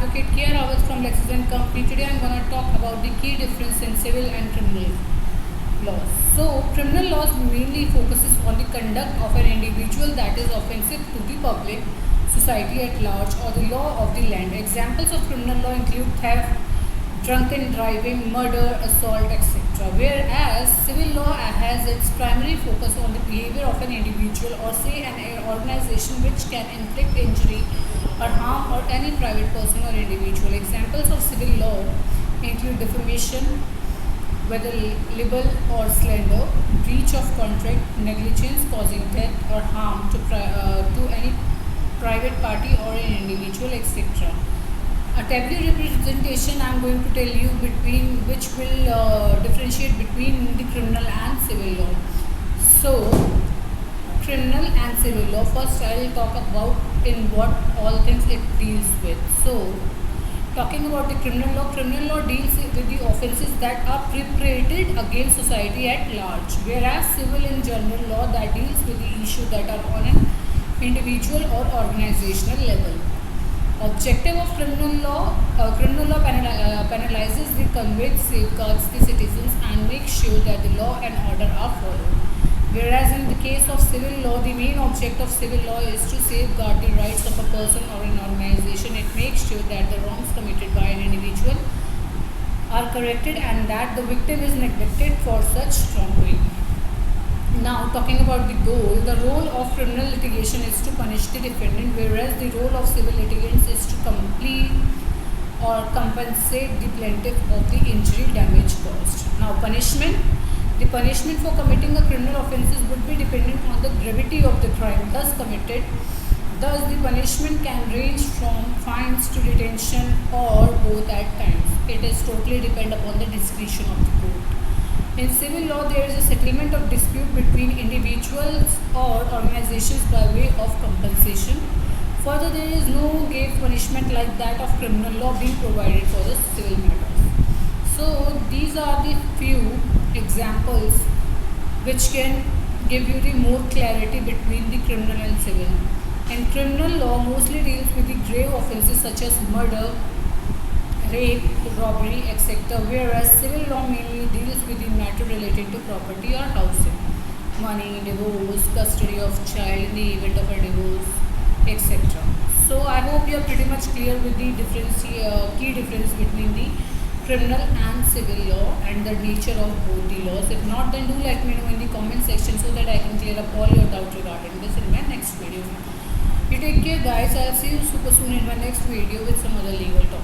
advocate Kia Rawat from Lexington Company. Today I'm going to talk about the key difference in civil and criminal laws. So, criminal laws mainly focuses on the conduct of an individual that is offensive to the public, society at large, or the law of the land. Examples of criminal law include theft, drunken driving, murder, assault, etc. Whereas civil law has its primary focus on the behavior of an individual or say an organization which can inflict injury or harm or any private person or individual. Examples of civil law include defamation, whether libel or slander, breach of contract, negligence causing death or harm to any private party or an individual, etc. A tableau representation I am going to tell you between which will differentiate between the criminal and civil law. So, criminal and civil law. First, I will talk about in what all things it deals with. So, talking about the criminal law deals with the offences that are perpetrated against society at large, whereas civil in general law that deals with the issues that are on an individual or organizational level. Objective of criminal law penalizes the convict, safeguards the citizens and makes sure that the law and order are followed. Whereas in the case of civil law, the main object of civil law is to safeguard the rights of a person or an organization. It makes sure that the wrongs committed by an individual are corrected and that the victim is neglected for such wrongdoing. Now, talking about the role of criminal litigation is to punish the defendant, whereas the role of civil litigants is to complete or compensate the plaintiff of the injury damage caused. Now, punishment. The punishment for committing a criminal offence would be dependent on the gravity of the crime thus committed. Thus, the punishment can range from fines to detention or both at times. It is totally dependent upon the discretion of the court. In civil law, there is a settlement of dispute between individuals or organizations by way of compensation. Further, there is no grave punishment like that of criminal law being provided for the civil matters. So, these are the few examples which can give you the more clarity between the criminal and civil. And criminal law mostly deals with the grave offences such as murder, rape, robbery, etc. Whereas civil law mainly deals with the matter related to property or housing, money, divorce, custody of child in the event of a divorce, etc. So I hope you are pretty much clear with the key difference between the criminal and civil law and the nature of both the laws. If not, then do let me know in the comment section so that I can clear up all your doubts regarding this in my next video. You take care guys. I'll see you super soon in my next video with some other legal topic.